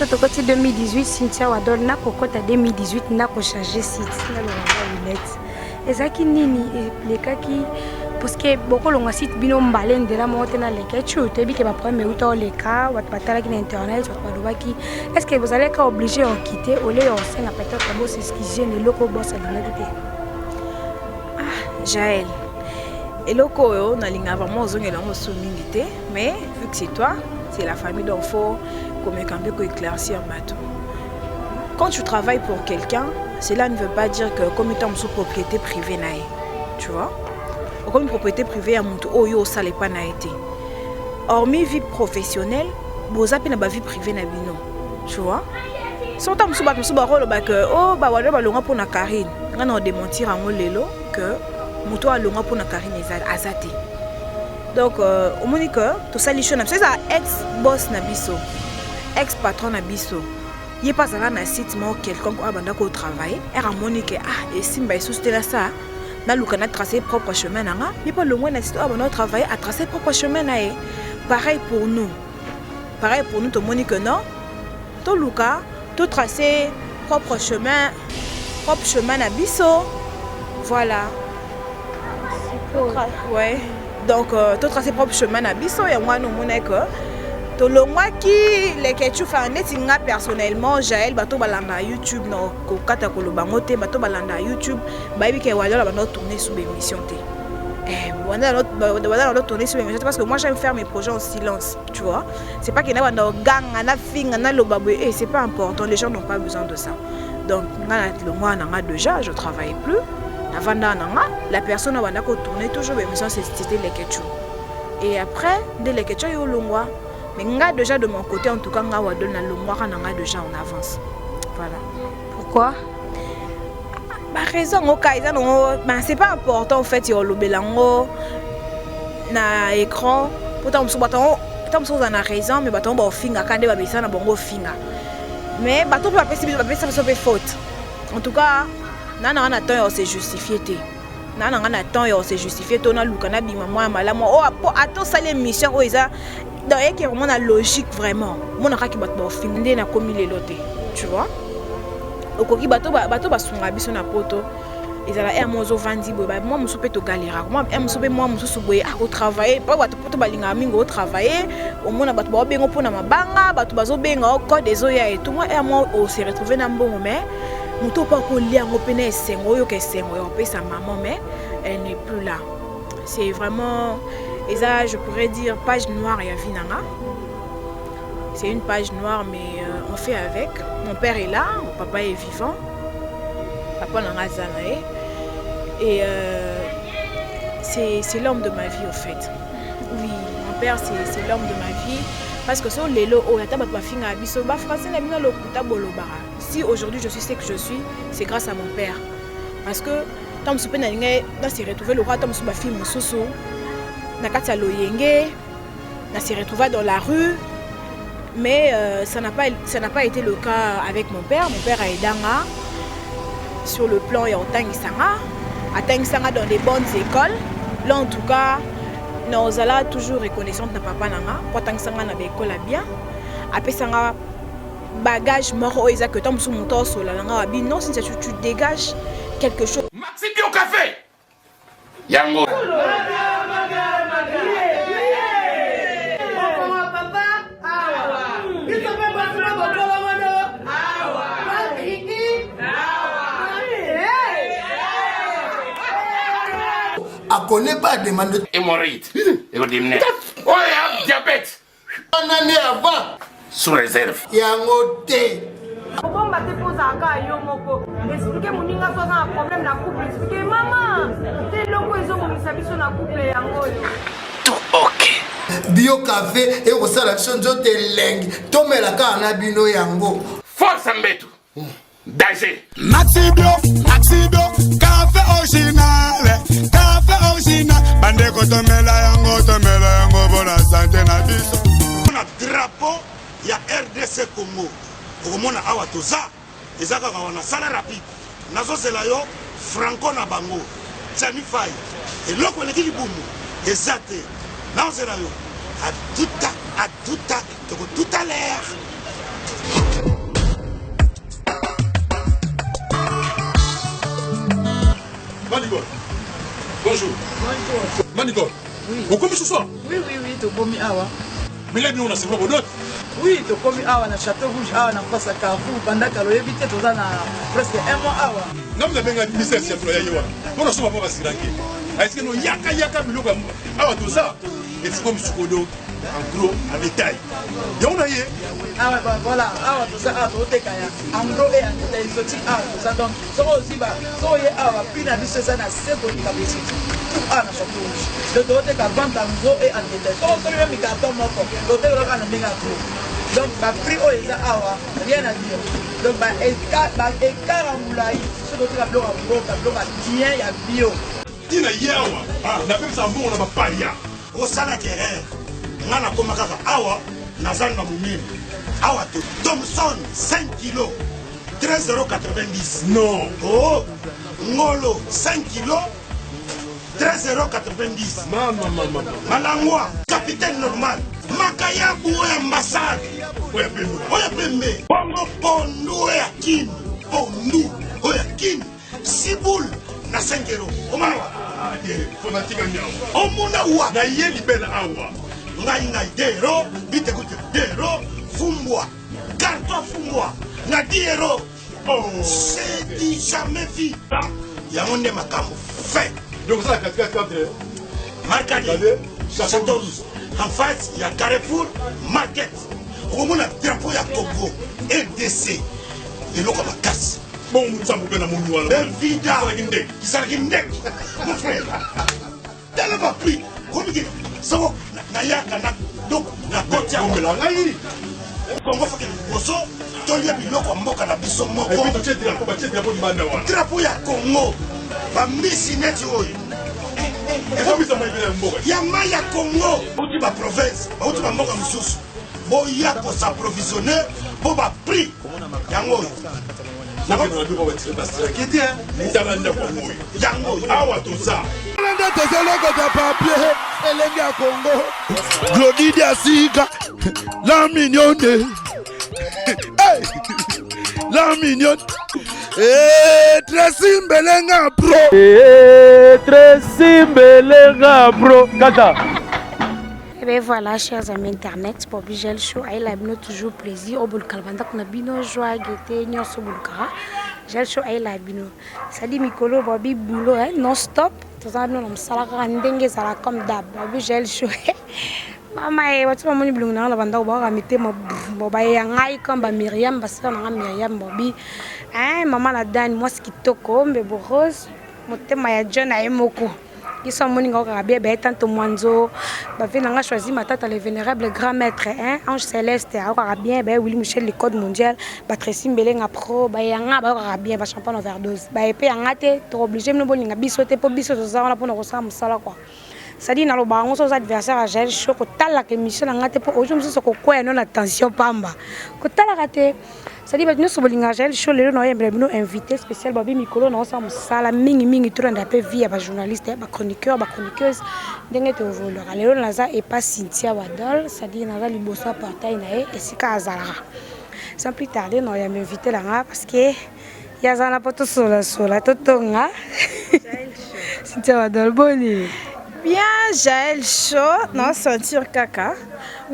Parce que tu as 2018, Cynthia Wadol, na kokota 2018, na ko changer site. Na lo net. Et ça qui nini les cas qui parce que beaucoup longa site bino mbalen de la monte na les cas tu te bi que ba problème ou to les cas ou patala qui internet ou pas doba qui est-ce que vous allez être obligé de quitter au lieu de senga peut-être comme c'est ce qui gêne le loco boss à l'unité. Ah, Jaël. Et loco yo na linga vraiment zongela ngo somingi mais vu que c'est toi, c'est la famille donc faut comme un peu éclaircir bateau. Quand tu travailles pour quelqu'un, cela ne veut pas dire que comme étant sous propriété privée naïe, tu vois. Ou comme une propriété privée à mon tour, yo ça n'est pas naïté. Hormis vie professionnelle, vous avez une vie privée na bino, tu vois. Si on t'a sous bat sous barreau le que oh bah voilà bah longa pour na Karine, on a démentir à mon lelo que mon tour a longa pour na Karine azate. Donc au moins que tout ça lichon, c'est ça ex boss na biso. Ex-patron à Bisso. Il n'est pas allé dans site mais quelqu'un qui a abandonné au travail. Elle a montré que et si je suis là ça, na lukana tracer propre chemin nanga. Il pas le moins dans site abandonné au travail à tracer propre chemin na. Pareil pour nous. Pareil pour nous, tout le monde que non. Tout luka, tout tracer propre chemin à Bisso. Voilà. Ouais. Donc tout tracer propre chemin à Bisso et moi nous monnaie que Tolongwa qui les ketchup fait netinga personnellement Jaël bato balanda YouTube no ko kata ko lobangote bato balanda YouTube ba bi ke wala ba no tourner sous émission té wala no tourner sous émission parce que moi j'aime faire mes projets en silence tu vois c'est pas que na banda gang na finga na lobabwe c'est pas important les gens n'ont pas besoin de ça donc ngana nanga déjà je travaille plus na vanda nanga la personne banda ko tourner toujours émission c'était les ketchup et après dès les ketchup yo longwa. Mais nga déjà de mon côté en tout cas nga wadol na longwa nga déjà en avance. Voilà. Pourquoi? Bah raison au cas c'est pas important en fait yo lobelango na écran pourtant on baton tant on a raison mais baton ba finga kande ba bisa na bongo finga. Mais baton pas ça fait faute. En tout cas nana na temps c'est justifié té. Nana na temps c'est justifié to na lukana bima moi malamu oh ato sale mission o isa donc il y a vraiment la logique vraiment mon araki bato finde na komi le loté tu vois okoki bato ba sunga biso na poto ezala e mozo vandi bo ba moi musupe to galera moi e musupe moi mususu boye au travailler pas bato poto balinga mingo au travailler au mona bato ba bengo pona mabanga bato bazo benga au code des oya et tout moi et moi on s'est retrouvé na mbongo mais muto pas ko lia ngo pena esengo yo ke sengo yo pe sa maman mais elle n'est plus là c'est vraiment et ça, je pourrais dire page noire et Avinanga. C'est une page noire, mais on fait avec. Mon père est là, mon papa est vivant. Papa n'a pas zanaé. Et c'est l'homme de ma vie, au fait. Oui, mon père, c'est l'homme de ma vie. Parce que sur les lots, si aujourd'hui je suis ce que je suis, c'est grâce à mon père. Parce que tant que je suis retrouvé le roi, tant que je suis retrouvé Nakata Loyenge, on s'est retrouvé dans la rue, mais ça n'a pas été le cas avec mon père. Mon père a aidé sur le plan et en Tangisanga dans des bonnes écoles. Là en tout cas, nous allons toujours reconnaissante de papa nanga, pour Tangisanga na école bien. Après sanga bagage mort oisa que tombe sous mon torse là nanga abi non si tu dégages quelque chose. Maxi au café. Yango. A connaît pas demande hémorroïde et oh diabète un année avant sous réserve yango té Bon bah te pose à gars yo moko expliquer mon ninga soit un problème na couple expliquer maman te loko ezo mo misabiso na couple yango tout ok bio café et au sala chonjo te leng tomela ka na bino yango force mbetu danger Maxi Bio café original bandeko tomela yango bona santé na biso na drapeau ya RDC Congo okomona awa toza ezaka wana sala rapide nazozela yo franco na bango Tchani Faye eloko eleki libumu eza te nazozela yo à tout à l'heure okomi ce soir? Oui, tokomi awa. Mais là, on a c'est pas bon. Oui, tokomi awa na Château Rouge awa na face à Carrefour pendant que loyebi te toza na presque 1 mois awa. Nam na benga business ya to ya yewa. On so ba basiranke. Est-ce que no yaka biloko awa to ça? Et c'est comme sukodo en gros en détail. Ya on a yé. Ah ouais, voilà, awa to ça awa to tekaya. En gros et en détail exotique awa to ça donc so aussi ba so ye awa pina biso ça na seko ni kabesiti. Ah na Château Rouge. Le dote ka vente en gros et en détail. So même carton moko. Dote lo ka na benga gros. Donc, le prix est là, rien à dire. Donc, écart en moulaï, ce que tu as bloqué en bloc, il y a bio. Il y a yawa, la même ça bon, on a pas ya. Au salaire, on a comme awa, Nazan Mamoumine, awa Thomson 5 kg, 13,90 €. Non. Oh, Ngolo 5 kg, 13,90 €. Maman. Malangwa, capitaine normal. Makaya boué ambassade. Oya pembe. Bongo pondu oya kin. Pondu oya kin. Siboul na 5 €. Omawa. Fonatika nyao. Omuna wa. Na ye libela awa. Ngai 2 €. Bite kuti 2 €. Fumbwa. Carton fumbwa. Na 10 €. Oh. C'est dit jamais vu. Yamonde makambo. Fait. Donc ça 4. Marcadi. Château Rouge. En face, il y a Carrefour Market. On a un drapeau à Congo, RDC. Et l'eau comme un casse. Bon, ça vous donne un mot. Vida. Qui s'arrête mon frère. T'as pas pris. Comme il dit, ça va. Donc, la côte à Congo fait que Bosso, tu as vu l'eau mboka na biso moko. Drapeau à Congo. Ba misi net yo. Yama ya Congo, bouti ba province, bouti ba mboka mususu. Bo ya ko s'approvisionner, bo ba prix. Yango. Yango. Awa to ça. Glody Asiga, la mignonne. Hey, la mignonne. Tracy Mbelenga Pro. Tracy Mbelenga Pro. Kata. Et bien voilà, chers amis internet, pour Bigel Show, il a toujours plaisir. Au bout de Kalbanda, on a bien joie, gaieté, nous sommes au Bulgara. Bigel Show, il a bien. Ça dit, Mikolo, Bobby, boulot, non-stop. Tout ça, nous sommes rendez ça la comme d'hab. Bigel Show. Maman, tu vas me dire, on va mettre mon bayangai comme Myriam, parce que Myriam, Bobby. Maman, la donne, moi, ce qui toko, mais rose, mon thème, il y a John et Moko. Ils sont venus au Rabia, tant Mwanzo. On a choisi ma tante, le vénérable grand maître, Ange Céleste, Arabien, Willy Michel, le code mondial, Tracy Mbelenga Pro, Yanga, Arabien, champagne overdose. Et puis, on a été obligé de nous dire que bisoter pour bisoter, on a pour nous ressemble ça quoi. Ça dit dans le baron aux adversaires à Gel Show, que t'as la émission, on a été pour aujourd'hui, c'est quoi non attention pamba. Que t'as la raté. Ça dit nous sommes les Gel Show, les gens nous invité spécial Babi Mikolo, nous sommes sala mingi tout un peu vie à journaliste, chroniqueur, chroniqueuse, dengue te voleur. Les gens et pas Cynthia Wadol, ça dit naza liboso partail nae et si ka azara. Sans plus tarder, nous avons invité là parce que yazana poto sola totonga. Cynthia Wadol boni. Bien, Jaël Show, non sentir caca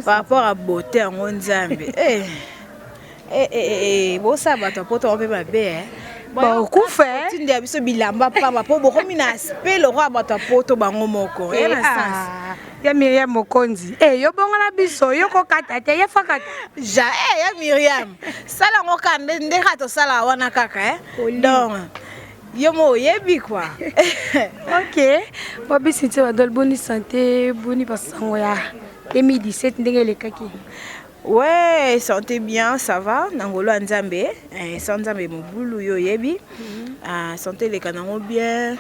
par rapport à beauté en Nzambe. Bon ça va toi pour toi on peut pas bien. Bon coup fait. Tu dis biso bilamba pamba po boko mina aspect le roi bato poto bango moko. Ya Myriam Mokonzi. Yo bonga na biso yo ko kata te ya fakata. Ja ya Myriam. Sala ngoka ndeka to sala wana kaka Donc yo mo yebi quoi. OK. Babi Cynthia Wadol boni santé, boni pasango ya 2017 ndenge le kaki. Ouais, santé bien, ça va. Nangolo Nzambe, Nzambe mobulu yo yebi. Santé les kanango bien,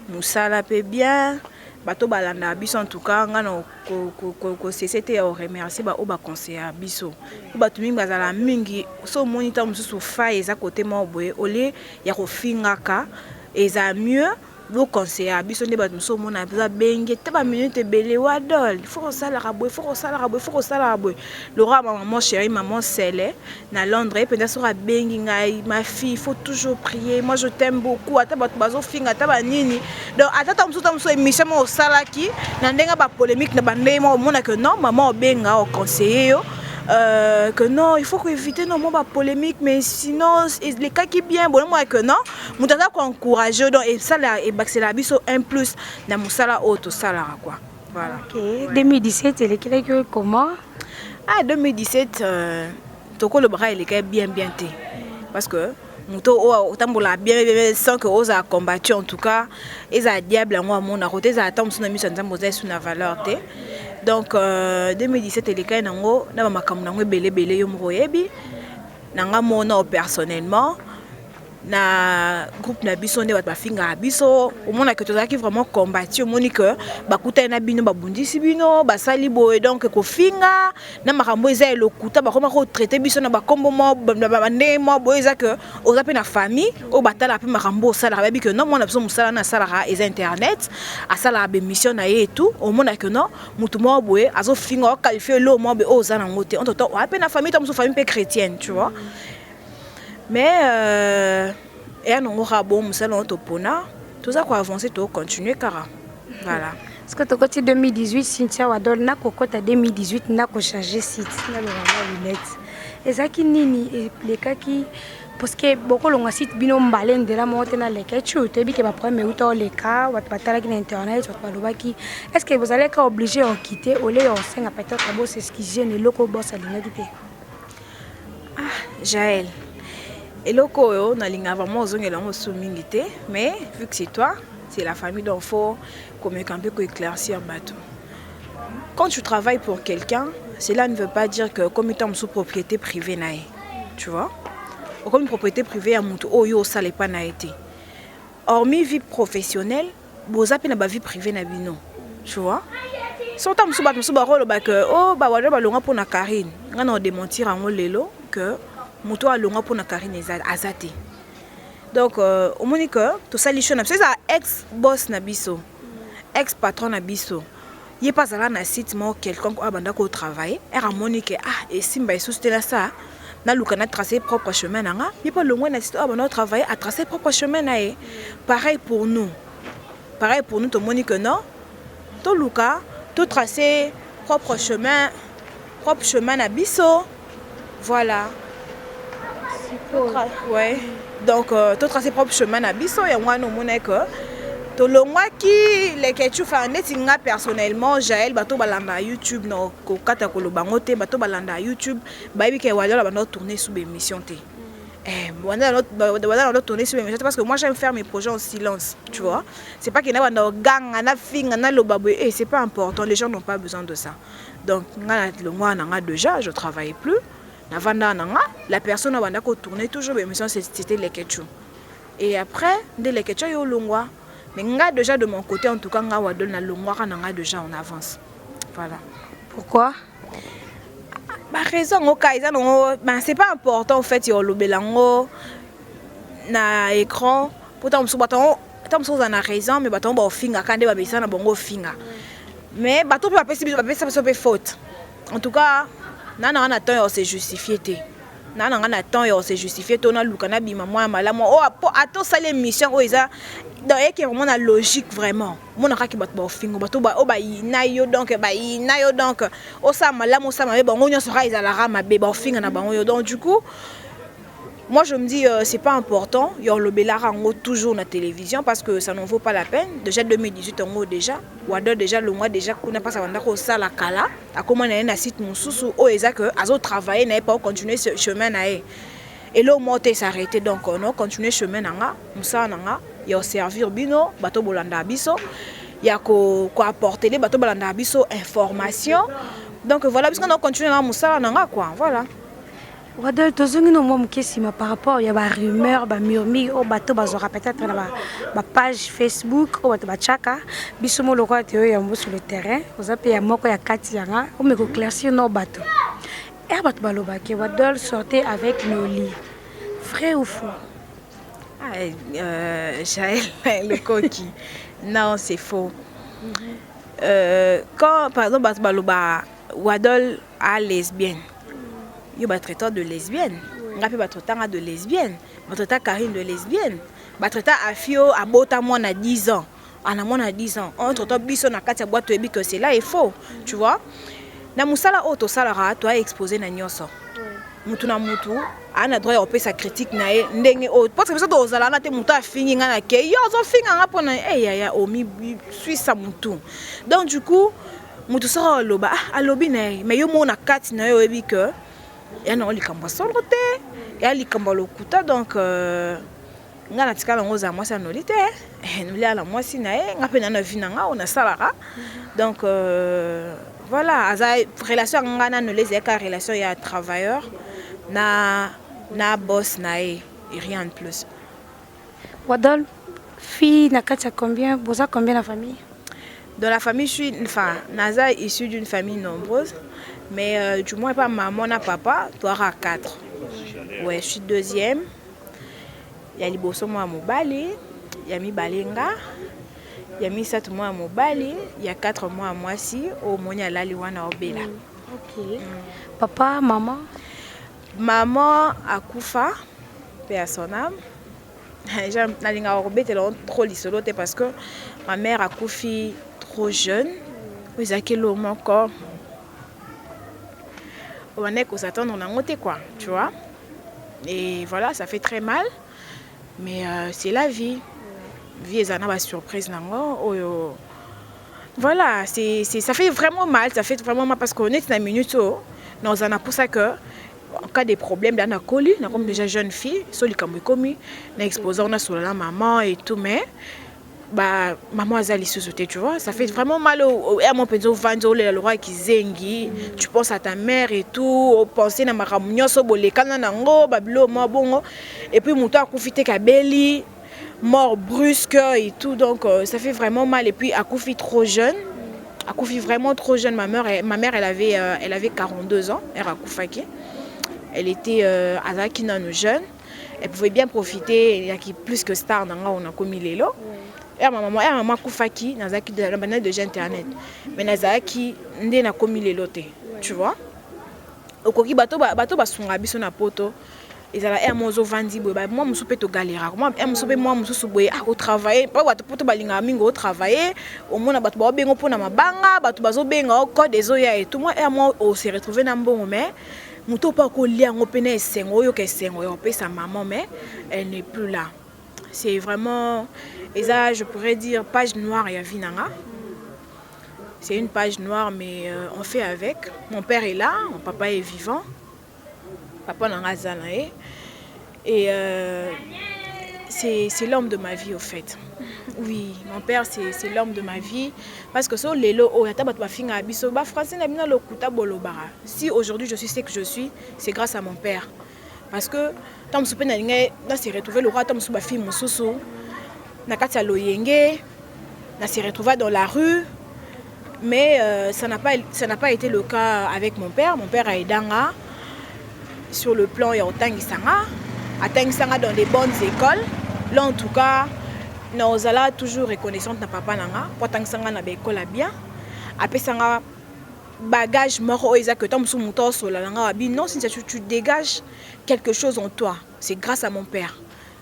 musala pe bien. Bato balanda biso en tout cas ngana ko CCT au remercier ba oba conseiller biso. Ba tumi bazala mingi so monita mususu fa eza côté mo boye olé ya ko fingaka eza mieux bo conseiller biso nde bato mosusu omona eza bengi te baminute ebele wadol faut kosalaka boye faut kosalaka boye le roi maman chérie maman Sele na Londres mpenza soki abengi ngai ma fille il faut toujours prier moi je t'aime beaucoup ata bato bazofinga ata banini donc ata ta mosusu émission mo osalaki na ndenge bapolémique na bandenge mo omona que non maman obenga oconseiller yo que non, il faut éviter non pas polémique, mais sinon les cas qui bien bon moi que non, nous devons encourager donc et ça là et c'est la biso un plus dans mon salaire auto salaire quoi. Voilà. OK. 2017 elle est comment? Ah 2017 toko le bras il est bien té parce que muto o tambola bien sans que osa combattu en tout cas ils a diable moi mon à côté ça attend sur na mission nzambo za sur na valeur té. Donc 2017 les cas nango na makambo nango belé yo moyebi nanga mona personnellement na groupe na biso nde ba finga biso omona que tozaki vraiment combattu omoni que bakuta na bino babundisi bino basali boye donc ko finga na makambo eza elokuta bakoma ko traiter biso na bakombo mo bande mo boye eza que oza pe na famille o batala pe makambo sala babi que non mona biso musala na sala eza internet asala ba mission na ye et tout omona que non mutu mo boye azo finga o qualifier lo mo be oza na ngote en tout temps o pe na famille to musu famille pe chrétienne tu vois. Mais et à nous bon nous allons topona tout ça quoi avancer tout continuer car voilà parce que to côté 2018 Cynthia Wadol na kokota 2018 na ko changer site na le rama Willet ezaki nini les cas qui parce que beaucoup longa site bino mbalen de la monter na leka tu te bi que ba problème ou les cas wat batala ki na internet wat balobaki est-ce que vous allez être obligé en quitter au lieu on senga peut-être bo c'est ce qui gêne le loko boss à l'invité. Ah Jaël et loko yo na linga vraiment ozongela ngo sumingité mais vu que c'est toi c'est la famille donc faut comme un peu éclaircir bateau. Quand tu travailles pour quelqu'un, cela ne veut pas dire que comme étant sous propriété privée nae. Tu vois? Ou comme une propriété privée à mutu oyo ça les pas na été. Hormis vie professionnelle, boza pe na ba vie privée na bino. Tu vois? Si on t'a moussou ba rolo ba que oh ba wala ba longa pour na Karine. Ngana on démentir en lelo que mutu a longa pour na Karine azate. Donc au monique tout ça lichon c'est ça ex boss na biso. Ex patron na biso. Il pas là na site mo quelqu'un ko abanda ko travailler. Era monique ah et simba et soutenir ça. Na lukana tracer propre chemin nanga. Il pas loin na site abanda travailler à tracer propre chemin na e. Pareil pour nous. Pareil pour nous to monique non. To luka tout tracer propre chemin à biso. Voilà. Ouais. Donc tout tracer propre chemin à biso et moi nous monnaie que to longwa ki les que tu fais netinga personnellement Jaël bato balanda YouTube no ko kata ko lobangote bato balanda YouTube baby ke wala ba no tourner sous émission té. Voilà notre tourner sur émission parce que moi j'aime faire mes projets en silence, tu vois. C'est pas qu'il y a un gang, un film, un lobabou et c'est pas important, les gens n'ont pas besoin de ça. Donc le mois nanga déjà, je travaille plus. La personne a tourné toujours l'émission c'était les ketchou. Et après dès les ketchou yo longwa. Mais nga déjà de mon côté en tout cas nga wadol na longwa nanga déjà en avance. Voilà. Pourquoi? Bah raison au kaisa non ben c'est pas important en fait yo lobelango na écran pourtant on baton tant on a raison mais baton ba finga kande ba bisa na bongo finga. Mais baton peut pas faute. En tout cas nana on attend se justifier té nana on attend se justifier to na lukana bima moi malamu oh ato sale mission o isa donc et qui vraiment la logique vraiment mon aka ki bato ba fingo bato ba o ba inayo donc o sa malamu o sa mabe bango nyo sera isa la rama be ba finga na bango donc du coup moi je me dis c'est pas important yo le belarango toujours na télévision parce que ça n'en vaut pas la peine déjà 2018 on déjà wado déjà le mois déjà qu'on a pas ça vanda ko sala kala a comment na site mususu o eza que azo travailler n'a pas continuer ce chemin na et là moi t'es s'arrêter donc on continuer chemin nanga musa nanga yo servir bino bato bolanda biso ya ko apporter les bato bolanda biso information donc voilà parce qu'on a continué na musa nanga quoi voilà. Wadol tozongi no mom kesima par rapport ya ba rumeur ba murmure o bato bazora peut-être na ba page Facebook o bato ba chaka biso mo lokwa te ya mbo sur le terrain ozape ya moko ya kati yanga o me ko claircir no bato bato baloba ke Wadol sortait avec nos lits vrai ou faux? Jaël, le coquille. Non, c'est faux. Quand, par exemple, Wadol a lesbienne, il y a un traiteur de lesbienne. Il y a un traiteur de lesbienne. Il y a un traiteur Karine de lesbienne. Il y a un traiteur Afio à Botamon à 10 ans. En amont à 10 ans. On traiteur Bisson à 4 boîte que c'est là, il faut. Tu vois? Na musala auto salara, toi exposé na nyoso. Mutu na mutu. Ana droit opé sa critique na ndenge o parce que ça dozala na te mutu a fini ngana ke yo zo finga ngapona ya omi suis sa mutu. Donc du coup mutu sera loba alobi na mais yo mona kati na yo ebi que ya na likamba solote ya likamba lokuta donc ngana tikala ngoza moi ça nolite nous la moi si na ngape na vina nga on a salara donc voilà asa relation ngana no les eka relation ya travailleur na boss na et rien de plus. Wadol, fille na katia combien? Boza combien la famille? Dans la famille, je suis Naza est issue d'une famille nombreuse, mais du moins pas maman et papa, toi à 4. Ouais, je suis deuxième. Il y a Liboso moi à Mobali, il y a mi Balenga, il y a mi Satou moi à Mobali, il y a 4 mois à Moisi, au Monia Laliwana Obela. Ok. Papa, maman? Maman a Koufa, paix à son âme. J'aime trop l'isoloté parce que ma mère a Koufi trop jeune. Vous avez quel homme encore? On est qu'aux attentes, on a monté quoi, tu vois. Et voilà, ça fait très mal. Mais c'est la vie. Vie est une surprise. Voilà, ça fait vraiment mal. Ça fait vraiment mal parce qu'on est dans une minute. Nous en a pour ça que. En cas de problème, on a collé, on a comme déjà jeune fille, sur les commis, on a exposé, on a sur la maman et tout, mais bah maman a zali sous-sauté, tu vois, ça fait vraiment mal au mon petit ventre, le roi qui zengi, tu penses à ta mère et tout, penser à ma ramunio so bolé kananango, bablo moi bon, et puis mon temps a confité kabeli, mort brusque et tout, donc ça fait vraiment mal et puis a confit trop jeune. A confit vraiment trop jeune, ma mère elle avait 42 ans, elle a confaki. Elle était Azaki non jeune. Elle pouvait bien profiter. Il y a qui plus que star on a commis les lots. Et ma maman Koufaki Nazaki de la banane de jeu internet. Mais Nazaki n'a commis les lots. Tu vois? Au coquille bateau basunga biso na poto. Ils allaient à mozo vandi boy. Moi me soupe to galère. Moi me soupe boy au travail. Pas bateau poto balinga mingo au travail. Au moins bateau ba bengo pona mabanga. Bateau bazo benga au code des oya et tout. Moi on s'est retrouvé dans bon mais. Mouto pas qu'on lit en open sa maman mais elle n'est plus là. C'est vraiment et ça je pourrais dire page noire ya vinanga. C'est une page noire mais on fait avec. Mon père est là, mon papa est vivant. Papa nanga zalae et c'est l'homme de ma vie au fait. Oui, mon père c'est l'homme de ma vie parce que so lelo o yata bato bafinga biso ba français na bina lokuta bolobara. Si aujourd'hui je suis ce que je suis, c'est grâce à mon père. Parce que tant soupe na linga na se retrouver le roi tant souba fille mususu na katia loyenge na se retrouver dans la rue mais ça n'a pas été le cas avec mon père. Mon père a aidanga sur le plan ya otangisanga, atangisanga dans les bonnes écoles. Là en tout cas nous allons toujours reconnaissante na papa nanga pour tangisanga na école bien. Après sanga bagage mort que tant sous moto sur la nanga abi non si tu dégages quelque chose en toi, c'est grâce à mon père.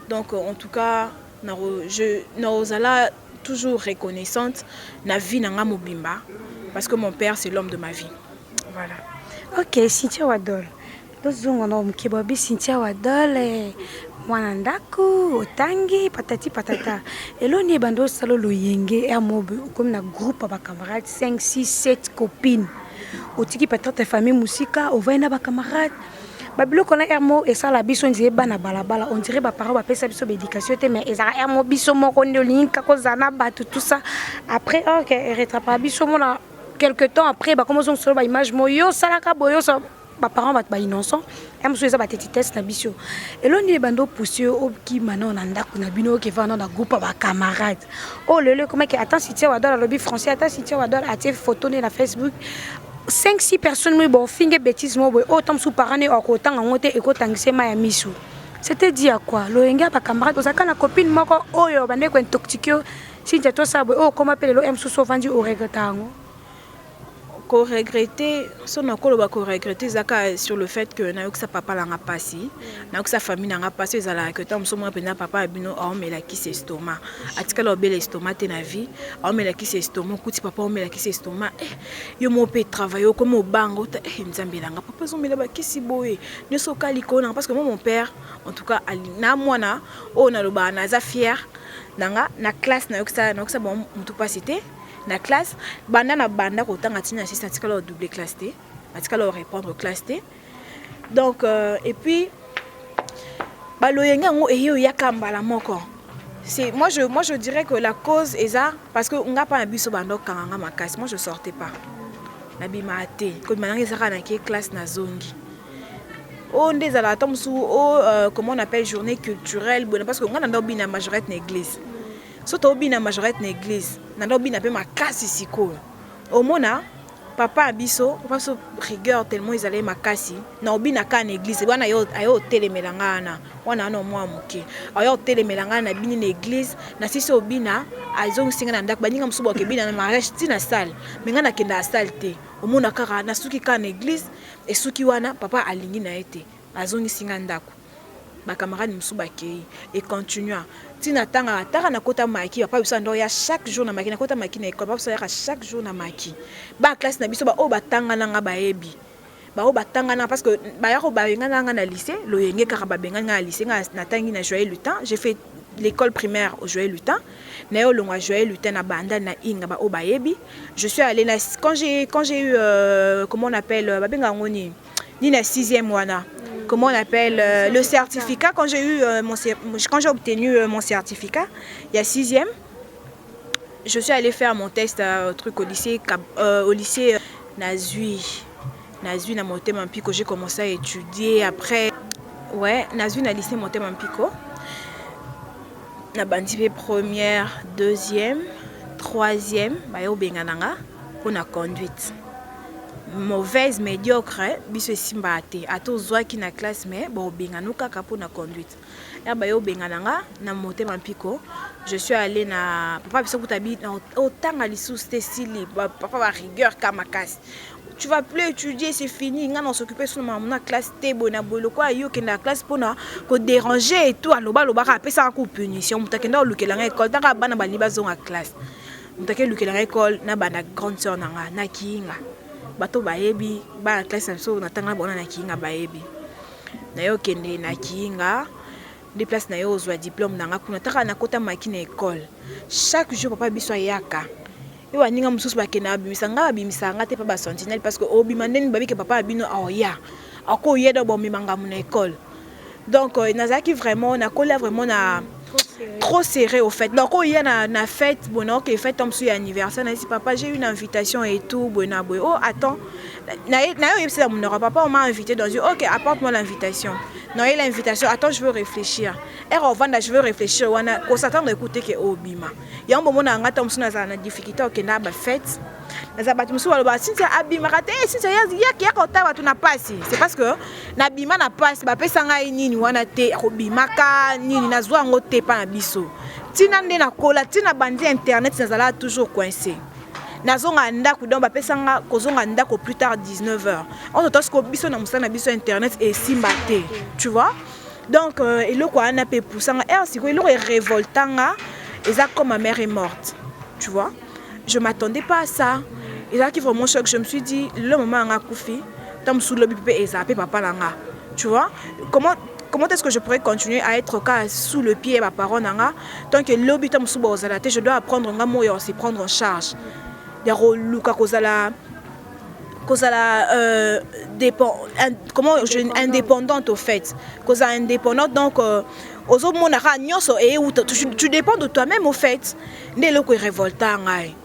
Donc en tout cas nous allons toujours reconnaissante na vie nanga mobimba parce que mon père c'est l'homme de ma vie. Voilà. OK, Cynthia Wadol. Tozonga na mkibabi Cynthia Wadol mwana ndako otangi patati patata. Eloni bando salo loyenge ya mobe comme na groupe ba camarades 5 6 7 copines. Otiki peut-être famille musika, on va na ba camarades. Babilo kona ermo et ça la biso ndie bana balabala on dirait ba parents ba pesa biso éducation te mais ezara ermo biso moko ndolinka ko zana batu tout ça après OK retrapa biso mona quelque temps après ba commence on solo ba image moyo salaka boyo ça ba parents ba innocent ermo so eza ba tete test na biso eloni bando poussé au qui maintenant na ndako na bino ke va na groupe ba camarades oh le comment que attends Cynthia Wadol à lobby français attends Cynthia Wadol a été photo na Facebook 5-6 personnes mais bon finge bêtise moi autant sous parane au autant ngote et kotangise ma ya misu c'était dit à quoi loyenga ba camarade osaka na copine moko oyo bande ko intoxiqué si tu to sabwe oh comment appelle lo m sous vendu au regretango ko regretter son akolo ba ko regretter zaka sur le fait que na sa papa la nga passé na sa famille na nga passé ezala que tant so mo pena papa abino a mela ki se estomac atika lo bel estomac te na vie a mela ki se estomac kuti papa o mela ki se estomac yo mo pe travailler comme au bango nzambe langa papa zo mela ba ki si boye ne so kaliko na parce que moi mon père en tout cas na mwana o na lo ba na za fier nanga na classe na sa bon mutu pas cité na classe banda na banda ko tanga tina assistant tikalo double classe T atikalo répondre classe T donc et puis baloyenga ngo eyo yakamba la moko c'est moi je dirais que la cause est ça parce que on n'a pas un biso bando kanga makasi moi je sortais pas na bimate ko mananga saka na ki classe na zongi on des ala tomsu comment on appelle journée culturelle parce que on a ndobi na majorité na église surtout obi na majorité na église na ndobi na pe makasi siko au mona papa abiso papa so rigueur tellement ils allaient makasi na obi na ka na église wana yo ayo telemelanga na wana no mwa muke ayo telemelanga na bini na église na sisi obi na azong singa na ndak baninga msubo ke bina na mariage ti na salle menga na kenda salle te au mona kaka na suki ka na église et suki wana papa alingi na ete azongi singa ndako ba camarade msuba ke et continua tina tanga ataka na kota maki papa biso ndo ya chaque jour na maki na kota maki na école papa biso ya chaque jour na maki ba classe na biso ba o batanga na nga baebi ba o batanga na parce que ba ya ko ba nga na lycée lo yenge kaka ba benga na lycée na tangi na Joël Lutin j'ai fait l'école primaire au Joël Lutin na yo longa Joël Lutin na banda na inga ba o baebi je suis allée quand j'ai eu comment on appelle ba benga ngoni ni na 6e wana comment on appelle le certificat quand j'ai eu quand j'ai obtenu mon certificat il y a 6e je suis allée faire mon test truc au lycée Nazui na Motema Mpiko j'ai commencé à étudier après ouais Nazui na lycée Motema Mpiko na bandi première 2e 3e ba yo bengananga pour na conduite mauvaise médiocre biso simba ate ato zwaki na classe mais bon bengano kaka pour na conduite ya ba yo bengananga na Motema Mpiko je suis allée na papa biso kutabi otanga lisuste sili papa ba rigueur kamakasi tu vas plus étudier c'est fini nga on s'occuper sur na classe te bona bolo quoi yo ke na classe pona ko déranger et tout aloba ka pesa ko punition mutakenda olukela nga école taka bana ba liba zonga classe mutake lukela nga école na bana grande sœur nanga na kinga bato baebi ba classe so na tanga bona na kinga baebi na yo kende na kinga des places na yo ozwa diplôme nanga kuna taka na kota makina école chaque jour papa biso yaka yo aninga mususu bakena bimisa nga te pa ba sentinelle parce que obimandeni babi ke papa abino aoya ako yeda bo mimanga mu na école donc nazaki vraiment na kola vraiment na trop serré au fait donc il y a na fête bon ok fête comme sur anniversaire na si papa j'ai une invitation et tout bon oh attends na yo mon papa on m'a invité dans une ok apporte-moi l'invitation non il l'invitation attends je veux réfléchir et revendre je veux réfléchir wana ko s'attendre écouter que obima ya moment na ngata msu na difficulté ok na ba fête na zabatu msu ba sinza abima kate sinza ya ki akota watu na pasi c'est parce que na bima na pasi ba pesa ngai nini wana te obimaka nini na zwa ngo te pa na biso tina nde na kola tina bandi internet nazala toujours coincé nazonga ndako donc ba pesa nga kozonga ndako plus tard 19h on to ko biso na musana biso internet et simbate tu vois donc eloko ana pe poussanga siko eloko révoltanga eza comme ma mère est morte tu vois je m'attendais pas à ça et là qui vraiment choc je me suis dit le moment nga koufi tam sous le bébé et zappé papa langa tu vois comment est-ce que je pourrais continuer à être sous le pied ma parole nanga tant que lobby tam sous bozalate je dois apprendre nga moyo c'est prendre en charge ya luka kozala comment je indépendante au fait kozala indépendante donc ozo mona ka nyoso et tu dépends de toi-même au fait ndelo ko révolta ngai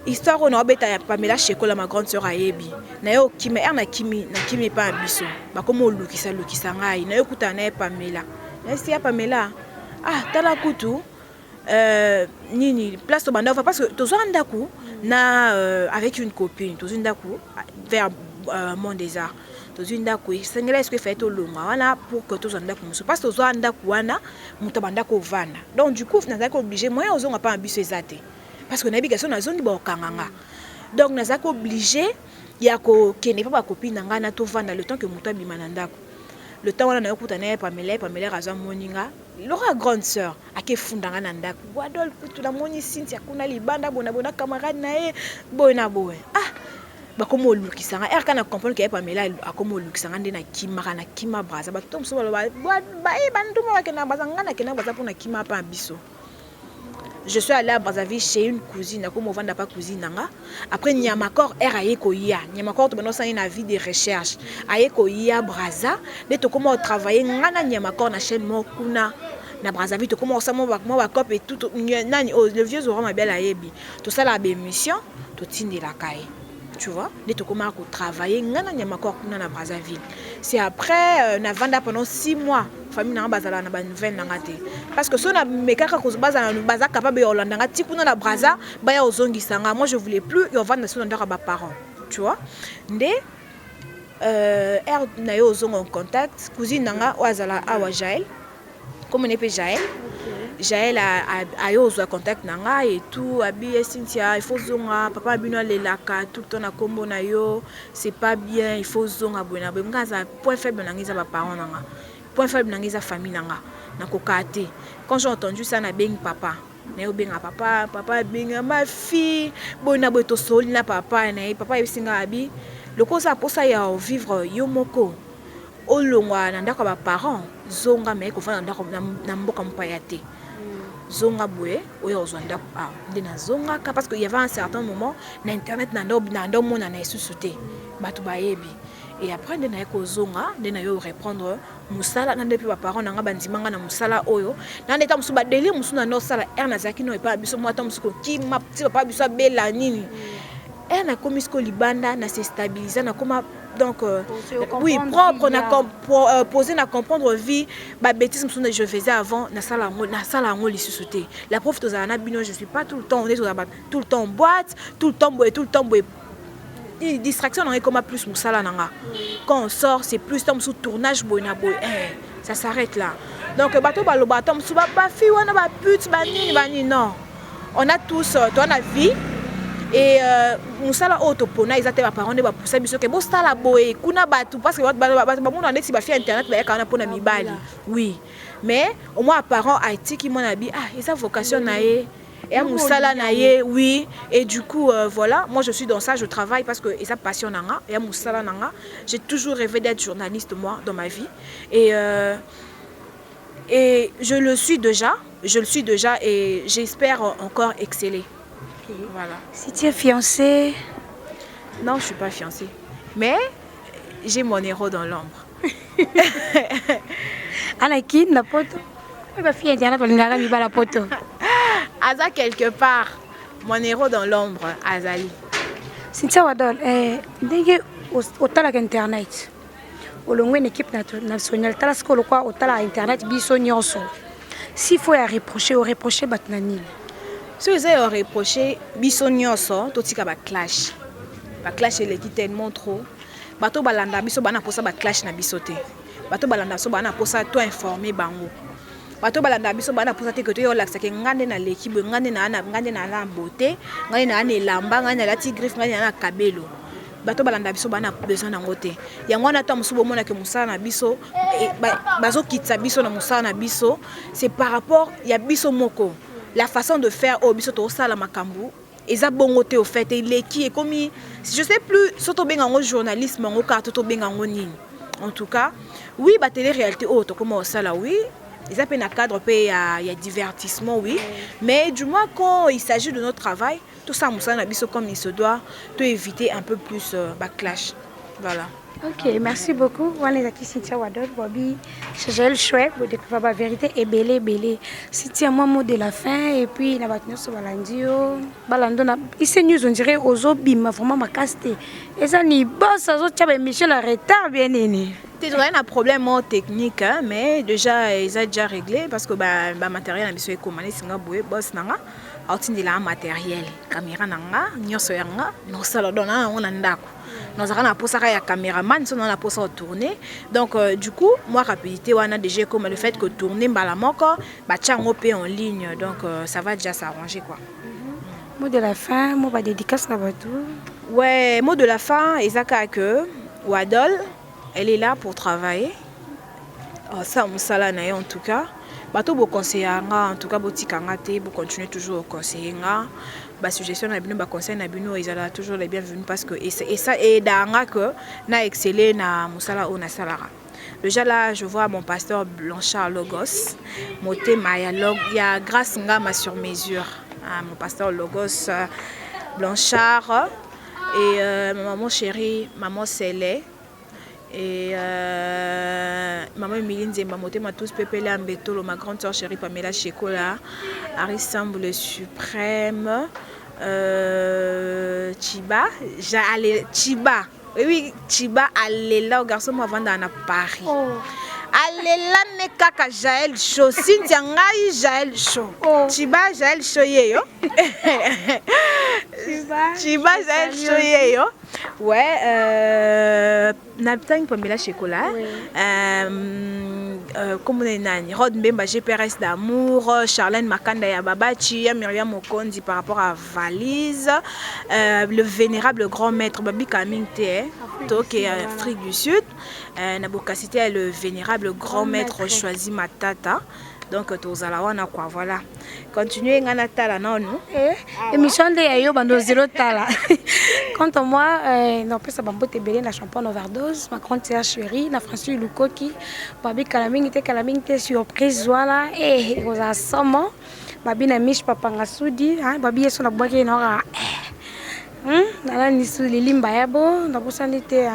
histoire on obeta ya Pamela Shekola ma grande sœur ayebi na yo kimi na kimi pa biso ba komo lukisa ngai na yo kutana na Pamela na si ya Pamela tala kutu nini place to banda parce que tozo ndaku na avec une copine tozo ndaku vers Mont des Arts tozwi ndako esengela eske fait olonga wana pour que tozwa ndako mosusu parce que tozwa ndako wana moto bandako ovanda donc du coup nazalaki obligé moyen ozonga pa biso eza te parce que nayebi kaso nazongi baokanganga donc nazalaki obligé ya kokende mpa bakopine na ngai na tovanda le temps que moto abima na ndako le temps wana nayokuta naye pamela azwa moninga Laura grande sœur akefunda nga na ndako Adolphe tunamoni Cynthia kuna libanda bona camarade na ye bona bakomo olukisanga kana comprendre que Pamela akomo olukisanga nde na kima braza bato mso ba banduma bakena bazanga na kena baza pona kima pa biso. Je suis allée à Brazzaville chez une cousine, comme on vend pas cousine nanga. Après Nyamakor aye koya, Nyamakor to banosa une avis de recherche. Aye koya Brazza, de to comment travailler ngana Nyamakor na chaîne mokuna na Brazzaville to comment ça moi cop et tout nani le vieux aura ma belle ayebi. Tout ça la mission, to tindi la caille. Tu vois, de to comment travailler ngana Nyamakor kuna na Brazzaville. C'est après na vanda pendant 6 mois. Famille na bazala na ba nouvelle ngate parce que so na mekaka ko bazala na baza capable Hollande ngati kuna na Brazza ba ya ozongisanga. Moi je voulais plus yo vendre sur ndaka ba parents, tu vois ndé na yo ozonga en contact cousine nanga wazala awa Jaël comme on est Jaël Jaël a yo zo contact nanga et tout abi Cynthia il faut zonga papa bino lelaka tout le temps na kombo na yo c'est pas bien il faut zonga bona ngaza point faible na ngiza ba parents nanga point faible dans sa famille nanga na kokate quand j'ai entendu ça na beng papa na yo benga papa benga ma fille bona boto soli na papa na papa yesinga abi le kosa pour ça ya vivre yo moko olongwa na ndako ba parents zonga mais ko fa ndako na mboka mpayate zonga boye oyo ozwanda ndina zonga parce que il y avait un certain moment na internet na ndo mona na esusuté batu bayebi. Et après de na ko zonga de na yo reprendre musala na depuis ba parents na nga bandimanga na musala oyo na ndeta musu ba délire musu na no sala na zaki no epa biso moi musu ko ki ma petit papa biso bela nini na komisko libanda na se stabiliser na koma donc oui propre na poser na comprendre vie ba bêtise musu je faisais avant na sala ngo lisusuté la prof to za na bino je suis pas tout le temps on est tout le temps en boîte tout le temps boy distraction on est comme plus musala nanga quand on sort c'est plus temps sous tournage boyna boy ça s'arrête là donc bateau baloba tom sous ba fille wana ba pute ba nini non on a tous toi la vie et musala autopona ils étaient ba parents de ba pousser biso que bo stala boy kuna batu parce que ba monde anexi ba fi internet ba kana pona mibali oui mais au moins parents haïti qui mon abi et sa vocation na ye et musala naye oui et du coup voilà moi je suis dans ça je travaille parce que ça passionne nanga et musala nanga j'ai toujours rêvé d'être journaliste moi dans ma vie et je le suis déjà et j'espère encore exceller. Voilà. Si tu es fiancée? Non, je suis pas fiancée mais j'ai mon héros dans l'ombre. Anakin la poto ba fille internet balingaka mi ba la poto Aza quelque part, mon héros dans l'ombre, Azali. Cynthia Wadol, ndenge otala internet. Olongwe une équipe nationale, tala ce que le quoi otala internet biso nyonso. S'il faut y reprocher batnani. Si vous avez reproché biso nyonso, to tika ba clash. Ba clash ele ki tellement trop. Bato balanda biso bana posa ba clash na bisoté. Bato balanda so bana posa to informer bango. Bato balanda biso bana posa te que to yo laksa ke ngande na l'équipe ngande na beauté ngande na elamba ngande na tigrif ngande na kabelo bato balanda biso bana besoin na ngote yango na to musubo mona ke musala na biso bazo kitsa biso na musala na biso c'est par rapport ya biso moko la façon de faire au biso to sala makambu eza bongote au fait eleki et comme je sais plus soto benga journalisme ngo ka to benga ngo nini en tout cas oui ba télé réalité to comment sala oui. Ils appellent un cadre, il y a divertissement, oui. Mais du moins, quand il s'agit de notre travail, tout ça, comme il se doit, to éviter un peu plus backlash. Voilà. Ok, merci beaucoup. On est aquí Cynthia Wadol, Bobby, j'ai le choix de découvrir la vérité et belé. Cynthia, moi, mot de la fin, et puis, il y a battu sur Balandio. Balandona, ici, nous, on dirait aux obim, vraiment, ma casté. Et ça, ni boss, ça, tu as mis en retard, bien aimé. C'est un problème technique, hein, mais déjà, ils ont déjà réglé parce que le matériel a été commandé, c'est un boss, il y a un matériel, caméra, il y a un salon, on a Nous avons un caméraman, nous avons un tourner. Donc, du coup, moi, rapidité, on a déjà comme le fait que tourner balamoko, en ligne. Donc, ça va déjà s'arranger, quoi. Mot de la fin, mot de dédicace à tout. Ouais, mot de la fin, Isaka que Wadol, elle est là pour travailler. Ça, on s'allie en tout cas. Bateau beau conseiller en tout cas boutique en athée, vous continuez toujours au conseiller ba suggestion na bino ba conseil na bino ils sont toujours les bienvenus parce que et ça et danga que na exceller na musala ou na salara. Déjà là je vois mon pasteur Blanchard Logos moté maya log il y a grâce ngama sur mesure mon pasteur Logos Blanchard et maman chérie maman Célé et maman Emiline Zemba moté ma tous pépélé Ambetolo ma grande soeur chérie Pamela Chekola Arissamble le suprême Chiba Chiba oui Chiba allez là au garçon moi vendre à Paris allez là ne kaka Jaël Show Cynthia ngai Jaël Show Chiba Jaël Show yo Chiba Jaël Show yo ouais Naptang Pamela Chekola comme on est nani Rod Mbemba GPRS d'amour Charlène Makanda ya Babachi Myriam Mokondi par rapport à Valise le vénérable grand maître Babi Kaming Té qui est Afrique du Sud Nabokasité le vénérable grand maître choisi Matata. Donc tozalawana quoi voilà. Continuez ngana tala non émission de yayo bando zéro tala. Quant à moi non plus ça bambote belé na champagne overdose ma grande sœur chérie na Francis Lukoki babi kalaming te surprise voilà et rosa somo babi na miche papa ngasudi hein babi yeso na boke na nala ni su lilimba yabo na busani te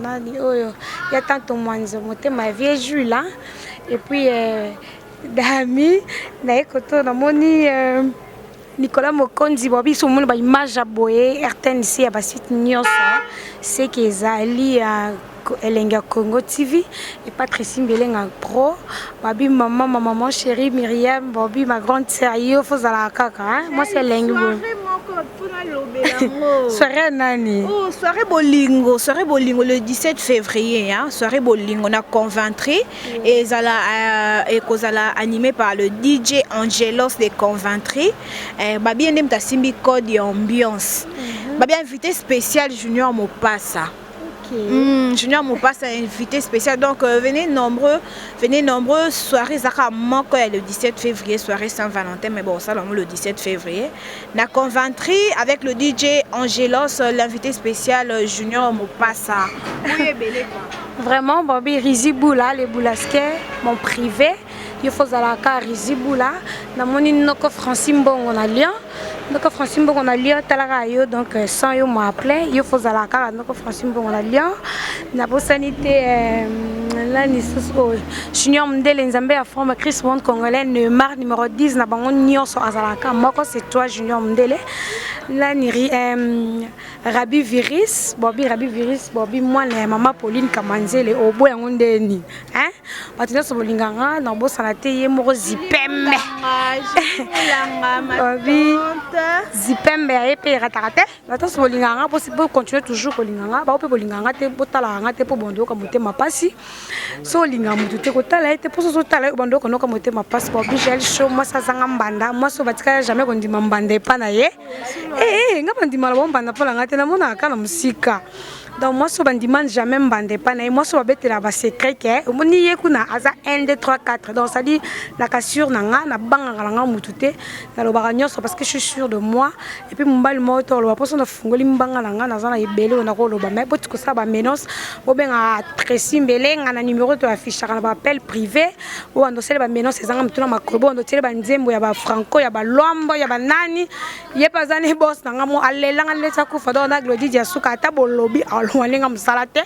nani oyo ya tanto mwanzo motema vie Jules et puis Dami na ekoto na moni Nicolas Mokondi bobi so mona ba image aboye RTNC ya ba site nyonso c'est que ezali Elenga Congo TV et Patricie Mbelenga Pro babi maman chérie Myriam bobi ma grande sérieux faut la kaka moi c'est Elenga soirée nani oh soirée bolingo le 17 février hein soirée bolingo na Conventry et kozala animé par le DJ Angelos de Conventry babi ndem ta simbi code et ambiance babi invité spécial Junior Mopassa. Junior Mopassa invité spécial donc venez nombreux soirée Zaka Moko le 17 février soirée Saint-Valentin mais bon ça le 17 février na Conventry avec le DJ Angelos l'invité spécial Junior Mopassa. Vraiment Bobby Riziboula les Boulasque mon privé il faut zalaka Riziboula na moni noko Francine Bongo na Lyon donc Francine Bongo na Lyon talaka yo donc sans yo m'appeler il faut zalaka noko Francine Bongo na Lyon na bosanité là ni so Junior Mndele Nzambe à forme Chris Monde congolais Neymar numéro 10 na bango nyonso azalaka moko c'est toi Junior Mndele là ni Rabi Viris Bobby moi la maman Pauline Kamanzele obo yango ndeni hein batina so bolinganga na bosana te ye moko zipembe Bobby zipembe ya pe ratakate batina so bolinganga pour continuer toujours bolinganga ba pe bolinganga te botala nga te po bondo ka motema pasi so linga mutu te ko tala te po so tala bondo ko no ka motema pasi Bobby Jaël Show moi ça zanga mbanda moi so batika jamais ko ndima mbanda pa na ye nga ndima la mbanda pa nga te na mona kana musika donc moi so bandimane jamais mbande pa na moi so babetela ba secret ke moni yekuna aza 1 2 3 4 donc ça dit la cassure nanga na banga nga mutute na lo ba nyonso parce que je suis sûr de moi et puis mbali moto lo poso na fungoli mbanga nanga na zana ebele na ko lo ba mais botiko sa ba menos o benga Tracy Mbelenga na numéro to affiche na ba appel privé o ando sele ba menos ezanga mutuna makobo ando tele ba nzembo ya ba franco ya ba lombo ya ba nani ye pa zane boss nanga mo alelanga leta ku fa do na glodi dia suka ta bolobi walenga msalate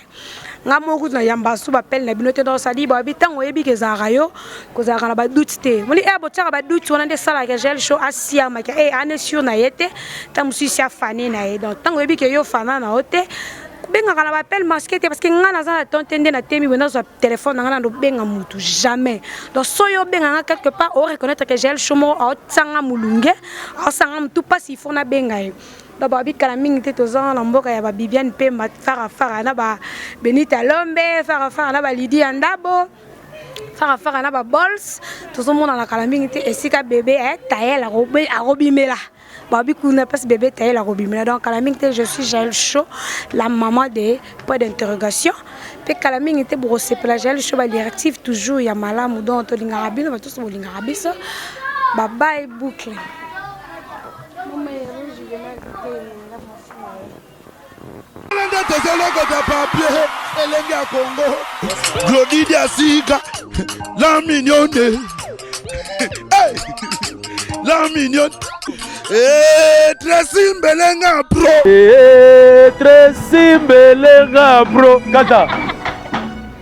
ngamo ku na yamba su ba pel na binote do sadi ba bitango yebi ke za rayo ko za kana ba dutite muli e bo tsaka ba dutu na de sala ke Jaël Show asia ma ke ane sur na yete ta musisi afane na ye donc tango yebi ke yo fana na hote benga kana ba pel masquette parce que ngana za na tontende na temi bena zo téléphone ngana ndo benga mutu jamais donc soyo benga nga quelque part o reconnaître que Jaël Show mo o tsanga mulunge o sanga mutu pas il faut na benga donc babikala mingi te tozanga na mboka ya babibiane Pemba farafara na ba Benita Lombe farafara na ba Lydie Andabo farafara na ba Bols tozomona na kala mingi te esika bébé Taël arobimela babi kuna passe bébé Taël arobimela donc kala mingi te je suis Jaël Chaud la maman de point d'interrogation pe kala mingi te brosepela Jaël Chaud ba directive toujours ya malamu donc to lingaka bino ba tous bolingaka biso baba et boucle. Glodidia Siga, la mignonne, hey, la mignonne, Tracy Mbelenga Pro, Tracy Mbelenga Pro, Kata.